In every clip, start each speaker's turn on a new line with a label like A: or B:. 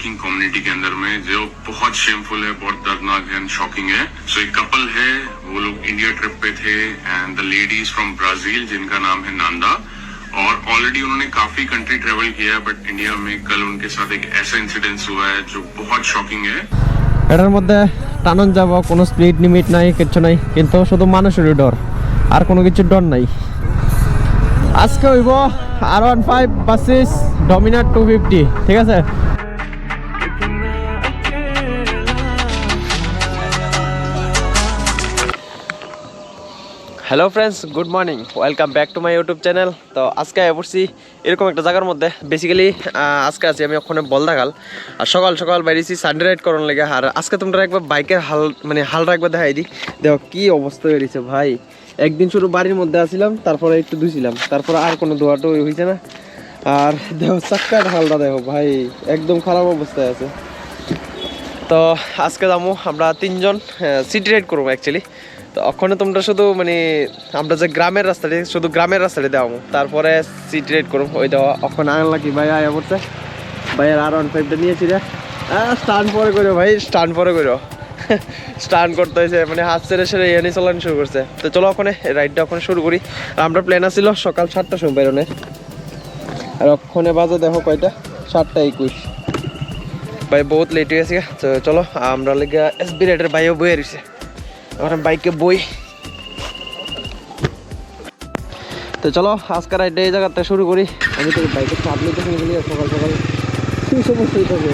A: Biking community के अंदर में जो बहुत शेमफुल है, बहुत दर्दनाक है एंड शॉकिंग है। सो एक कपल है, वो लोग इंडिया ट्रिप पे थे and the ladies from Brazil जिनका नाम है नांदा, और ऑलरेडी उन्होंने काफी कंट्री ट्रेवल किया है, बट इंडिया में कल उनके साथ एक ऐसा इंसिडेंस हुआ है जो बहुत शॉकिंग है।
B: এটার মধ্যে টানন যাব, কোনো স্পিড লিমিট নাই, কিচ্ছু নাই, কিন্তু শুধু মানুষেরই ডর, আর কোনো কিছুর ডর নাই। আজকে হইব R15 ভার্সেস ডমিনার 250, ঠিক আছে? Hello friends, good morning, welcome back to my YouTube channel. তো আজকে পড়ছি এরকম একটা জায়গার মধ্যে। বেসিক্যালি আজকে আছি আমি ওখানে বলদাগাল, আর সকাল সকাল বাইরেছি সানডে রাইড করার লেগে। আর আজকে তোমরা একবার বাইকের হালটা একবার দেখাই দিই। দেখো কি অবস্থা হয়েছে ভাই। একদিন শুধু বাড়ির মধ্যে আসছিলাম, তারপরে একটু ধুইছিলাম, তারপরে আর কোনো ধোয়াটো হয়েছে না। আর দেখো চাক্কার হালটা দেখো ভাই, একদম খারাপ অবস্থায় আছে। তো আজকে যাবো আমরা তিনজন সিটি রাইড করবো অ্যাকচুয়ালি। তো ওখানে তোমরা শুধু আমরা যে গ্রামের রাস্তাটি, শুধু গ্রামের রাস্তাটি দেওয়া, তারপরে সিটি রাইড করবো। ওই দেওয়া ওখানে আনলা কি ভাই আয়া পড়ছে, ভাইয়ের R15টা নিয়েছি রে। স্টান্ট পরে করো ভাই, স্টান্ট পরে করো, স্টান্ট করতে হয়েছে, হাত সেরে সেরে এনে চালানো শুরু করছে। তো চলো ওখানে রাইডটা ওখানে শুরু করি। আর আমরা প্ল্যান আসছিল সকাল 7টার সময় বেরোনে, আর ওখানে বাজে দেখো কয়টা, 7:21। ভাই বহুত লেট হয়ে গেছে। তো চলো আমরা লেগে SB রাইডের ভাইও বয়ে রয়েছে, ওখানে বাইকে বই। তো চলো আজকের রাইডটা এই জায়গাতে শুরু করি। আমি তো বাইকে চাপ নিতে শুরু করি সকাল সকাল, কি সমস্যা থাকে।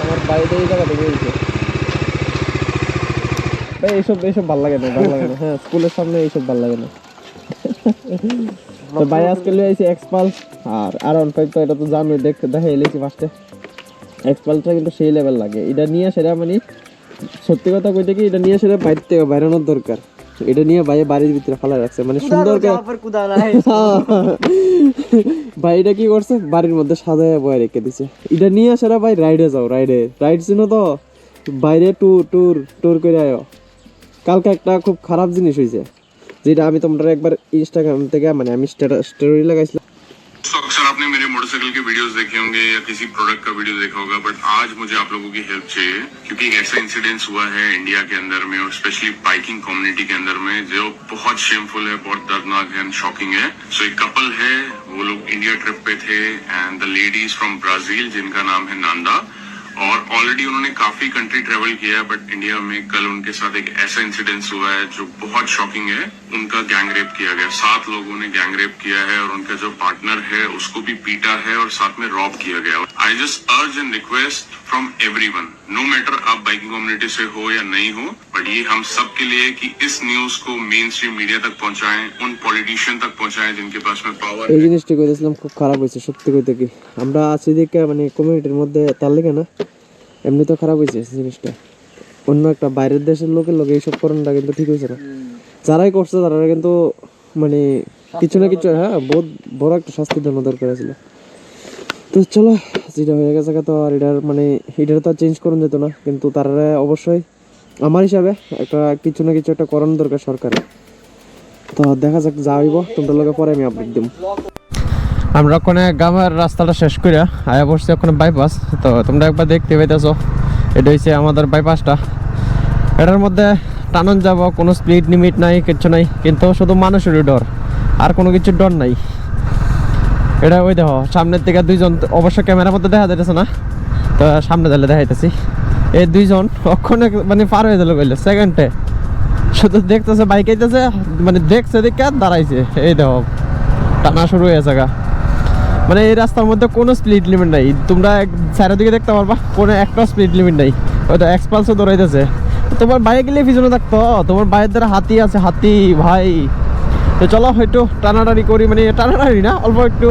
B: আমার বাড়িতে এই জায়গাতে বেরিয়েছে ভাই, এইসব ভালো লাগে না, ভালো লাগে না। হ্যাঁ, স্কুলের সামনে এইসব ভালো লাগে না। তো ভাই আজকে লিয়ে আইছি এক্সপালস আর R15। তো এটা তো জানোই, দেখে এলেছি ফার্স্টে। এক্সপালসটা কিন্তু সেই লেভেল লাগে। এটা নিয়ে সেটা সত্যি কথা কইতে কি, এটা নিয়ে সেটা বাইরে থেকে বাইরানোর দরকার। এটা নিয়ে ভাই বাড়ির ভিতরে ফালা রাখছে, সুন্দর করে। ভাই এটা কি করছে, বাড়ির মধ্যে সাজায় বয়ে রেখে দিছে। এটা নিয়ে সেটা ভাই রাইডে যাও, রাইড চিনো তো, বাইরে ট্যুর করে আয়ো। কালকে একটা খুব খারাপ জিনিস হয়েছে, যেটা আমি তোমরা একবার ইনস্টাগ্রাম থেকে আমি স্টোরি লাগাইছিলাম।
A: अक्सर आपने मेरे मोटरसाइकिल के वीडियोस देखे होंगे या किसी प्रोडक्ट का वीडियो देखा होगा, बट आज मुझे आप लोगों की हेल्प चाहिए, क्योंकि एक ऐसा इंसिडेंस हुआ है इंडिया के अंदर में, और स्पेशली बाइकिंग कम्युनिटी के अंदर में, जो बहुत शेमफुल है, बहुत दर्दनाक है एंड शॉकिंग है। सो एक कपल है, वो लोग इंडिया ट्रिप पे थे and the ladies from Brazil जिनका नाम है नांदा, और ऑलरेडी उन्होंने काफी कंट्री ट्रेवल किया है, बट इंडिया में कल उनके साथ एक ऐसा इंसिडेंस हुआ है जो बहुत शॉकिंग है। उनका गैंग रेप किया गया, 7 लोगों ने गैंग रेप किया है, और उनका जो पार्टनर है उसको भी पीटा है और साथ में रॉब किया गया। I just urge and request from everyone, no matter आप बाइकिंग कम्युनिटी से हो या नहीं हो, बट ये हम सब के लिए कि इस न्यूज को मेन स्ट्रीम मीडिया तक पहुंचाएं, उन पॉलिटिशियन तक पहुंचाएं जिनके पास में पावर।
B: এই জিনিসটা কইতেছিলাম খুব খারাপ হয়েছে সত্যি কইতে কি। আমরা আছি দেখে কমিউনিটির মধ্যে তার লেগে না, এমনি তো খারাপ হয়েছে জিনিসটা। অন্য একটা বাইরের দেশের লোকের এইসব করানোটা কিন্তু ঠিক হয়েছে না। যারাই করছে তারা কিন্তু কিছু না কিছু, হ্যাঁ, বহুত বড় একটা শাস্তি দেওয়া দরকার ছিল। তো চলো, যেটা হয়ে গেছে তো, আর এটার তো চেঞ্জ করুন যেত না, কিন্তু তারা অবশ্যই আমার হিসাবে একটা কিছু না কিছু একটা করানো দরকার সরকারের। তো দেখা যাক, যা হইব তোমরা লোকে পরে আমি আপডেট দিব। আমরা ওখানে গ্রামের রাস্তাটা শেষ করে আয়া পড়ছি ওখানে বাইপাস। তো তোমরা একবার দেখতে পাইতেছো, এটা হচ্ছে আমাদের বাইপাসটা। এটার মধ্যে টানন যাব, কোনো স্পিড লিমিট নাই, কিচ্ছু নাই, কিন্তু শুধু মানুষেরই ডর, আর কোনো কিছুর ডর নাই। এটা ওই দেখো সামনের থেকে দুইজন, অবশ্য ক্যামেরার মধ্যে দেখা যাইতেছে না, তো সামনে দিলে দেখাইতেছি। এই দুইজন ওখানে পার হয়ে গেল কইলে সেকেন্ডে, শুধু দেখতেছে বাইক আইতেছে, দেখছে দেখে দাঁড়াইছে। এই দেখো টানা শুরু হয়েছে গা। এই রাস্তার মধ্যে কোনো স্পিড লিমিট নাই, তোমরা চারিদিকে দেখতে পারবা, কোনো একটা স্পিড লিমিট নাই। ওইটা এক্সপালসও দৌড়াইতেছে। তোমার বাইক গেলে পিছনে থাকতো, তোমার বাইরের দ্বারা হাতি আছে, হাতি ভাই। তো চলো একটু টানাটানি করি, টানাটানি না, অল্প একটু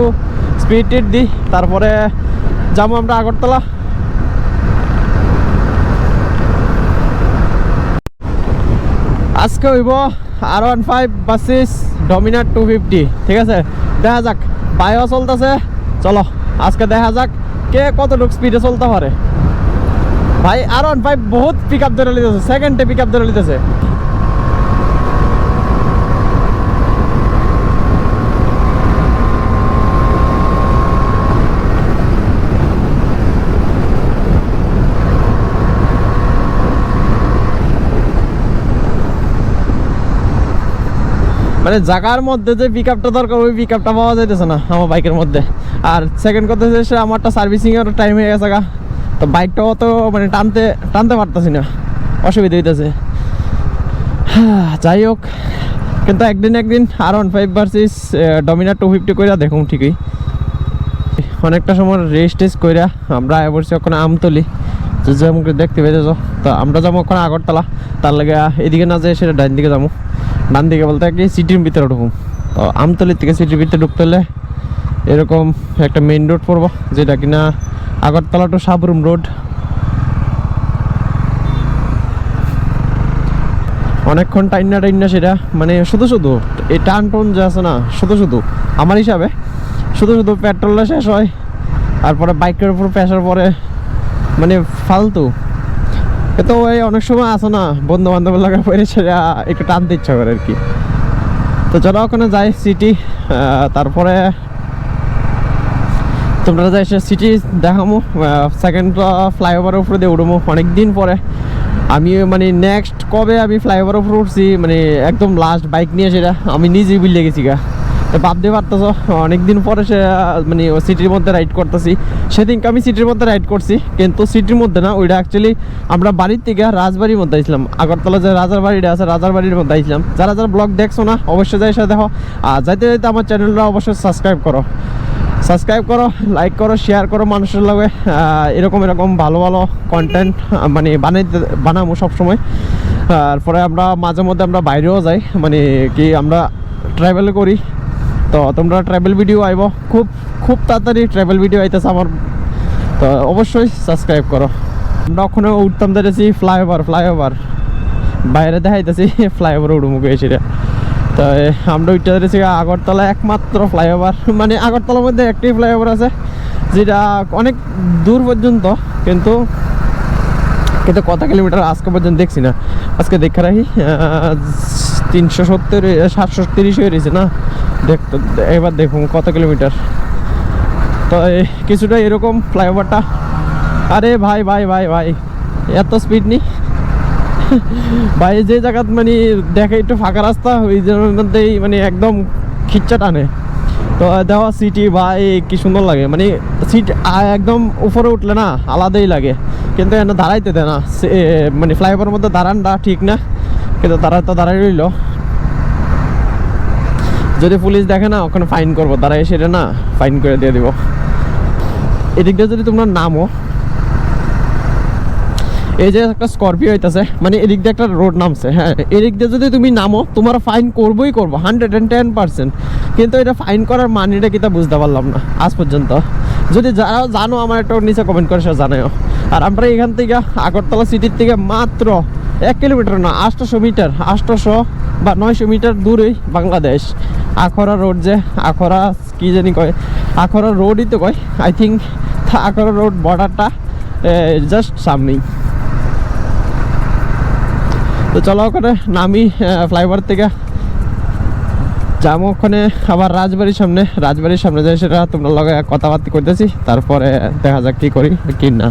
B: স্পিড দিই, তারপরে যাবো আমরা আগরতলা। আজকে হইব R15 ভার্সেস ডমিনার 250, ঠিক আছে? দেখা যাক, বাইও চলতেছে, চলো আজকে দেখা যাক কে কতটুকু স্পিডে চলতে পারে। ভাই R15 বহুত পিক আপ ধরে লিতেছে, সেকেন্ডে পিক আপ ধরে লিতেছে। মানে জায়গার মধ্যে যে পিক আপটা দরকার ওই পিক আপটা পাওয়া যাইতেছে না আমার বাইকের মধ্যে। আর সেকেন্ড কথা হচ্ছে আমারটা সার্ভিসিং এর টাইম হয়ে গেছে গা, তো বাইকটাও তো মানে টানতে পারতেছি না, অসুবিধা হইতেছে। যাই হোক, কিন্তু একদিন R15 ভার্সেস ডমিনার 250 কইরা দেখুন ঠিকই। অনেকটা সময় রেস্ট টেস্ট কইরা আমরা আয় পড়ছি ওখানে আমতলি, যেমন দেখতে পেয়েছো। তো আমরা যাবো ওখানে আগরতলা, তার লাগে এদিকে না যায় সেটা ডান দিকে যাবো। ডান দিকে বলতে কি সিটির ভিতরে ঢুকুম। তো আমতলির থেকে সিটির ভিতরে ঢুকতে হলে এরকম একটা মেইন রোড পড়বো, যেটা কিনা আগরতলা টু সাবরুম রোড। অনেকক্ষণ টাইনা সেটা মানে শুধু এই টান যে আছে না, শুধু আমার হিসাবে শুধু পেট্রোলটা শেষ হয়, তারপরে বাইকের উপর প্রেশার পরে মানে ফালতু। তো ওই অনেক সময় আসো না বন্ধু বান্ধবের লাগা পরে সেটা একটু টানতে ইচ্ছা করে আর কি। তো চলো ওখানে যাই সিটি, তারপরে তোমরা যাই সিটি দেখামো। সেকেন্ড ফ্লাইওভারের উপরে দিয়ে উঠবো অনেকদিন পরে। আমি মানে নেক্সট কবে আমি ফ্লাইওভারের উপরে উঠছি মানে একদম লাস্ট বাইক নিয়ে, সেটা আমি নিজেই বুঝলে গেছি গা। তো ভাবতে পারতেছ অনেকদিন পরে সে মানে সিটির মধ্যে রাইড করতেছি। সেদিনকে আমি সিটির মধ্যে রাইড করছি, কিন্তু সিটির মধ্যে না, ওইটা অ্যাকচুয়ালি আমরা বাড়ির থেকে রাজবাড়ির মধ্যে আসলাম। আগরতলা যে রাজার বাড়িটা আছে রাজার বাড়ির মধ্যে আসলাম। যারা ব্লগ দেখছো না অবশ্যই যাই সাথে দেখো, আর যাইতে আমার চ্যানেলটা অবশ্যই সাবস্ক্রাইব করো, লাইক করো, শেয়ার করো মানুষের লগে। এরকম ভালো কন্টেন্ট মানে বানাবো সবসময়। তারপরে আমরা মাঝে মধ্যে আমরা বাইরেও যাই, মানে কি আমরা ট্রাভেল করি। তো তোমরা ট্রাভেল ভিডিও আইব, খুব তাড়াতাড়ি ট্রাভেল ভিডিও আইতেছে আমার, তো অবশ্যই সাবস্ক্রাইব করো। আমরা ওখানে উঠতাম দেখেছি ফ্লাইওভার বাইরে দেখাইতেছি ফ্লাইওভার উঠবো সেটা। তো আমরা ওইটা ধরেছি আগরতলা একমাত্র ফ্লাইওভার, মানে আগরতলার মধ্যে একটি ফ্লাইওভার আছে যেটা অনেক দূর পর্যন্ত, কিন্তু কত কিলোমিটার আজকে পর্যন্ত দেখছি না। আজকে দেখে রাখি 370-730 হয়ে রয়েছে না, দেখতে এবার দেখুন কত কিলোমিটার। তো কিছুটা এরকম ফ্লাইওভারটা। আরে ভাই এত স্পিড নি ভাই, যে জায়গা মানে দেখে একটু ফাঁকা রাস্তা ওই জায়গার মধ্যেই মানে একদম খিচ্চা টানে। তো দেওয়া সিটি ভাই কি সুন্দর লাগে, মানে সিট একদম উপরে উঠলে না আলাদাই লাগে, কিন্তু এনে দাঁড়াইতে দেয় না। মানে ফ্লাইওভারের মধ্যে দাঁড়ানটা ঠিক না, কিন্তু তারা তো দাঁড়াই রইল। যদি পুলিশ দেখে না ওখানে ফাইন করবো, দাঁড়াই সেটা না ফাইন করে দিয়ে দিব। এদিক দিয়ে যদি তোমরা নামো, এই যে একটা স্করপিও হইতেছে, মানে এদিক দিয়ে একটা রোড নামছে, হ্যাঁ এদিক দিয়ে যদি তুমি নামো তোমার ফাইন করবো 110%। কিন্তু এটা ফাইন করার মানিটা কি তা বুঝতে পারলাম না আজ পর্যন্ত। যদি যারা জানো আমার একটা নিচে কমেন্ট করে সে জানাও। আর আমরা এখান থেকে আগরতলা সিটির থেকে মাত্র 1 কিলোমিটার না 800 মিটার, 800 বা 900 মিটার দূরেই বাংলাদেশ। আখরা রোড, যে আখরা কি জানি কয়, আখরা রোডই তো কয় আই থিঙ্ক। আখরা রোড বর্ডারটা জাস্ট সামনেই। তো চলো ওখানে নামি, ফ্লাইওভার থেকে যাবো ওখানে আবার রাজবাড়ির সামনে যাই, সেটা তোমরা লগে কথাবার্তা করতেছি, তারপরে দেখা যাক কি করি কি না।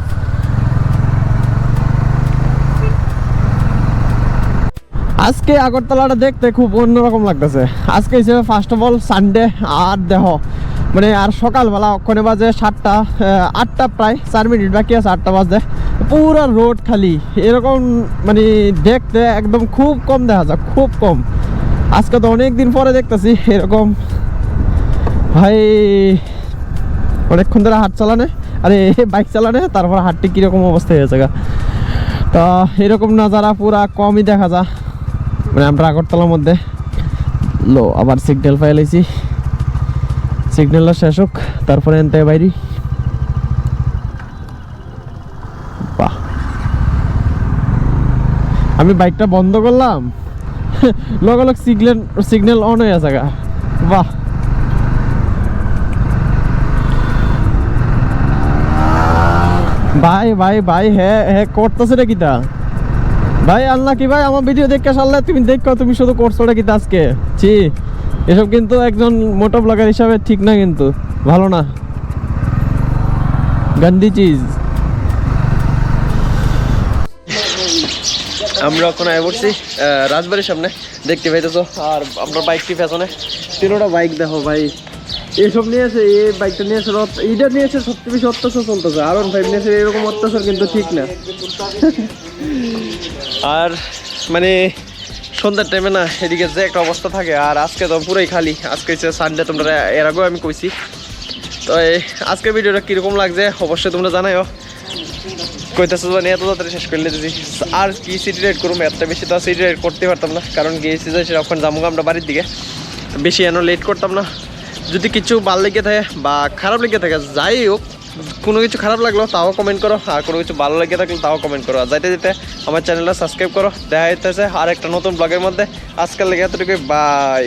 B: আজকে আগরতলাটা দেখতে খুব অন্যরকম লাগতেছে। আজকে হিসেবে ফার্স্ট অফ অল সানডে, আর দেখো মানে আর সকালবেলা ওখানে বাজে 7টা 8টা, প্রায় 4 মিনিট বাকি আছে 8টা বাজে। পুরো রোড খালি, এরকম মানে দেখতে একদম খুব কম দেখা যায়, খুব কম। আজকে তো অনেক দিন পরে দেখতেছি এরকম। ভাই অনেকক্ষণ ধরে হাট চালানে, আরে বাইক চালানে, তারপর হাটটি কীরকম অবস্থা হয়েছে গা। তো এরকম নাজারা পুরা কমই দেখা যায় মানে আমরা আগরতলার মধ্যে। আবার সিগন্যাল পাইলাইছি, সিগন্যালটা শেষ হোক তারপরে এনতে বাইরি। বাহ, আমি বাইকটা বন্ধ করলাম লগালগ সিগন্যাল অন হয়ে আছে গা। বাহ, ভাই ভাই ভাই হ্যাঁ হ্যাঁ করতেছে রে কিতা ভাই আল্লাহ কি ভাই আমার ভিডিও দেখে আল্লাহ তুমি দেখো তুমি শুধু করছো রে কিতা আজকে ছি এসব কিন্তু একজন মোটো ব্লগার হিসাবে ঠিক না কিন্তু ভালো না গন্দি চিজ আমরা এখন আয় পড়ছি রাজবাড়ির সামনে দেখতে পাইতেছো আর আমরা বাইকটি পেছনে তিনোটা বাইক দেখো ভাই এসব নিয়েছে এই বাইকটা নিয়েছে এইটা নিয়েছে সবচেয়ে বেশি অত্যাচার চলতেছে আর 1.5 নিয়েছে এরকম অত্যাচার কিন্তু ঠিক না আর মানে সন্ধ্যার টাইমে না এদিকে যে একটা অবস্থা থাকে আর আজকে তো পুরাই খালি আজকে হচ্ছে সানডে তোমরা এর আগেও আমি কইছি তো আজকের ভিডিওটা কীরকম লাগছে অবশ্যই তোমরা জানাইও কইতেছো মানে এত তাড়াতাড়ি শেষ করে দিয়েছি আর কি সিটি রাইড করবো এত বেশি তো সিটি রাইড করতে পারতাম না কারণ গিয়েছি যে সেরকম যাবো আমরা বাড়ির দিকে বেশি এনে লেট করতাম না যদি কিছু ভালো লেগে থাকে বা খারাপ লেগে থাকে যাই হোক কোনো কিছু খারাপ লাগলো তাও কমেন্ট করো আর কোনো কিছু ভালো লেগে থাকলে তাও কমেন্ট করো আর যাইতে যেতে আমার চ্যানেলটা সাবস্ক্রাইব করো দেখা যাইতেছে আর একটা নতুন ব্লগের মধ্যে আজকাল লেগে এতটুকুই বাই।